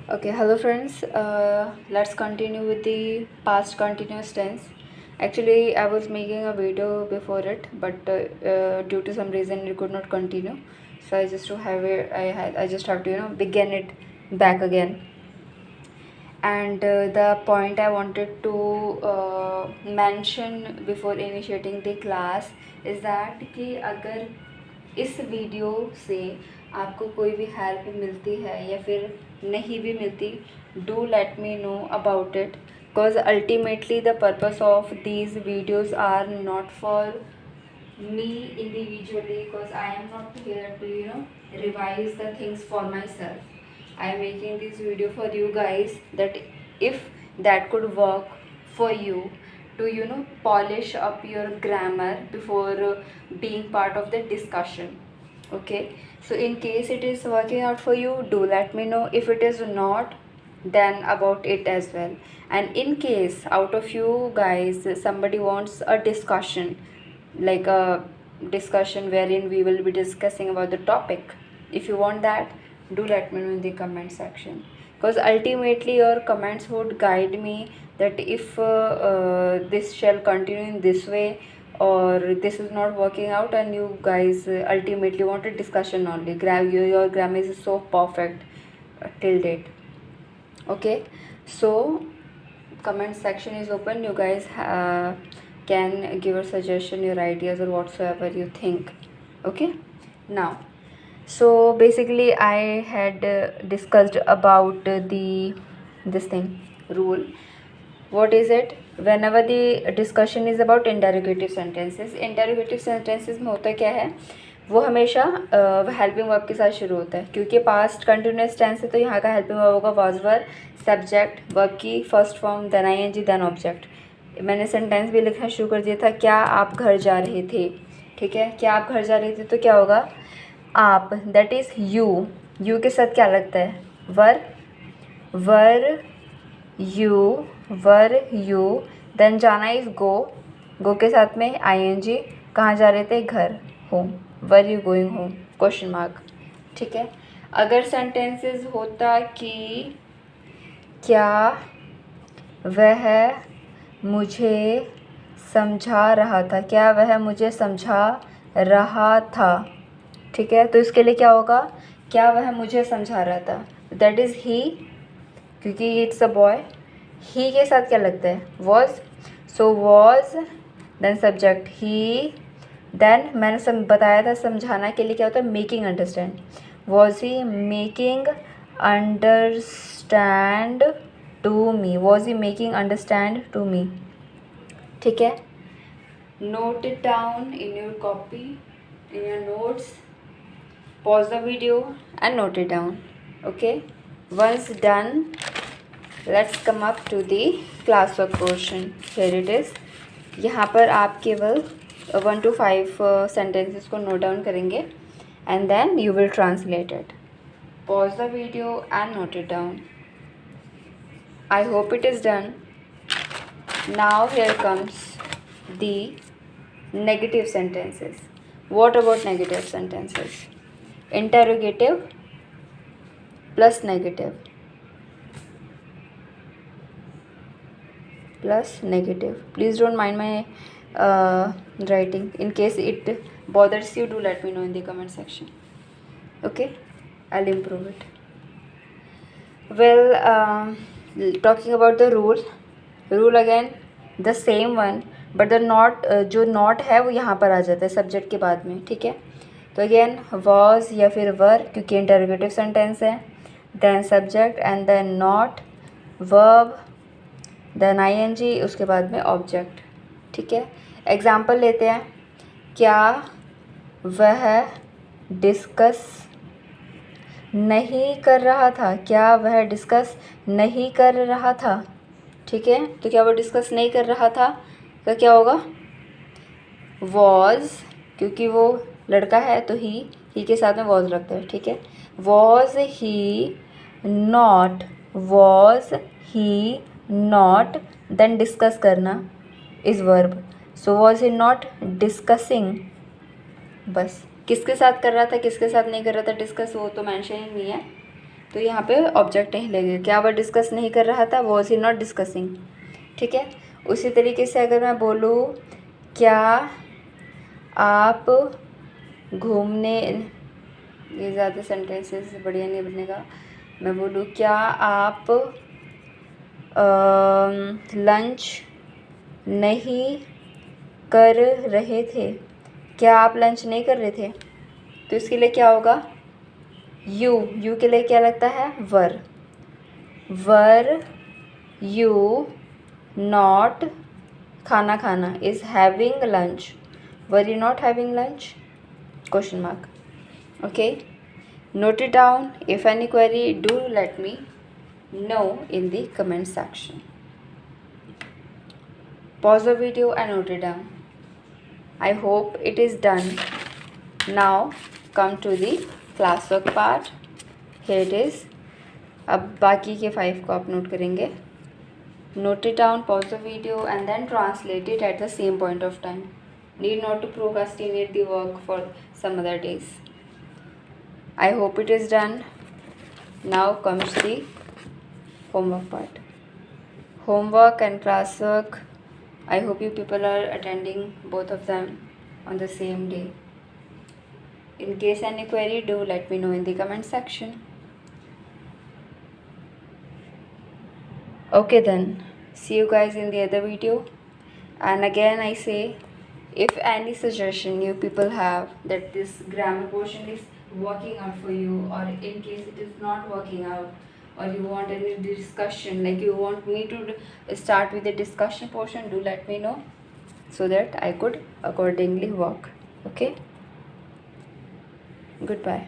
Okay, hello friends. Let's continue with the past continuous tense. Actually, I was making a video before it, but due to some reason it could not continue. So I just to have it. I just have to begin it back again. And the point I wanted to mention before initiating the class is that कि अगर इस video से आपको कोई भी help मिलती है या फिर नहीं भी मिलती, do let me know about it, because ultimately the purpose of these videos are not for me individually, because I am not here to revise the things for myself. I am making this video for you guys, that if that could work for you to polish up your grammar before being part of the discussion. Okay, so in case it is working out for you, do let me know. If it is not, then about it as well. And in case out of you guys somebody wants a discussion, like a discussion wherein we will be discussing about the topic, if you want that, do let me know in the comment section, because ultimately your comments would guide me that if this shall continue in this way, or this is not working out and you guys ultimately want a discussion only. Your grammar is so perfect till date. Okay, so comment section is open. You guys can give a suggestion, your ideas, or whatsoever you think. Okay, now, so basically I had discussed about this thing, rule. What is it? Whenever the discussion is about interrogative sentences में होता क्या है, वो हमेशा helping verb के साथ शुरू होता है, क्योंकि पास्ट कंटिन्यूस टेंस है तो यहाँ का हेल्पिंग वर्ब होगा वाज वर, सब्जेक्ट, वर्ब की first form, then ING, then object. मैंने सेंटेंस भी लिखना शुरू कर दिया था, क्या आप घर जा रहे थे. ठीक है, क्या आप घर जा रहे थे तो क्या होगा, आप, दैट इज़ यू के साथ क्या लगता है, वर यू, देन जाना इज़ गो के साथ में आईएनजी, कहाँ जा रहे थे, घर, home, were you going home, question mark. ठीक है, अगर सेंटेंसेस होता कि क्या वह मुझे समझा रहा था, क्या वह मुझे समझा रहा था. ठीक है, तो इसके लिए क्या होगा, क्या वह मुझे समझा रहा था, दैट इज़ ही, क्योंकि इट्स अ बॉय. ही के साथ क्या लगता है, was, so was, then subject ही, देन मैंने बताया था समझाना के लिए क्या होता है, मेकिंग अंडरस्टैंड. वॉज ही making understand to me, was ही मेकिंग अंडरस्टैंड टू मी. ठीक है, note it down in your copy, in your notes, pause the video and note it down. Okay, once done, let's come up to the classwork portion. Here it is. यहाँ पर आप केवल 1 to 5 sentences को note down करेंगे and then you will translate it. Pause the video and note it down. I hope it is done. Now here comes the negative sentences. What about negative sentences? Interrogative plus negative plus negative. Please don't mind my writing. In case it bothers you, do let me know in the comment section. Okay, I'll improve it. Well, talking about the rule again, the same one, but the not, जो not है वो यहाँ पर आ जाता है subject के बाद में. ठीक है, तो अगेन वॉज या फिर वर, क्योंकि इंटरोगेटिव सेंटेंस है, then subject and then not, verb, then ING, उसके बाद में ऑब्जेक्ट. ठीक है, एग्जांपल लेते हैं. क्या वह डिस्कस नहीं कर रहा था, क्या वह डिस्कस नहीं कर रहा था. ठीक है, तो क्या वो डिस्कस नहीं कर रहा था, तो क्या होगा, वॉज, क्योंकि वो लड़का है तो ही के साथ में वॉज लगता है. ठीक है, was he not, then discuss करना is verb, so was he not discussing. बस किसके साथ कर रहा था, किसके साथ नहीं कर रहा था डिस्कस, वो तो मेंशन ही नहीं है. तो यहाँ पे ऑब्जेक्ट नहीं लगेगा। क्या वह डिस्कस नहीं कर रहा था, वॉज ही नॉट डिस्कसिंग। ठीक है। उसी तरीके से अगर मैं बोलूँ क्या आप घूमने, ये ज़्यादा सेंटेंसेस बढ़िया नहीं बनेगा। मैं बोलूँ क्या आप लंच नहीं कर रहे थे, क्या आप लंच नहीं कर रहे थे, तो इसके लिए क्या होगा, यू के लिए क्या लगता है, वर यू नॉट, खाना is having lunch, were you not having lunch, question mark. Okay, note it down. If any query, do let me know in the comment section. Pause the video and note it down. I hope it is done. Now come to the classwork part. Here it is. अब बाकी के 5 को आप note करेंगे. Note it down, pause the video and then translate it at the same point of time. Need not to procrastinate the work for some other days. I hope it is done. Now comes the homework part. Homework and classwork. I hope you people are attending both of them on the same day. In case any query, do let me know in the comment section. Okay then, see you guys in the other video. And again I say, if any suggestion you people have that this grammar portion is working out for you, or in case it is not working out, or you want any discussion, like you want me to start with the discussion portion, do let me know so that I could accordingly work. Okay, goodbye.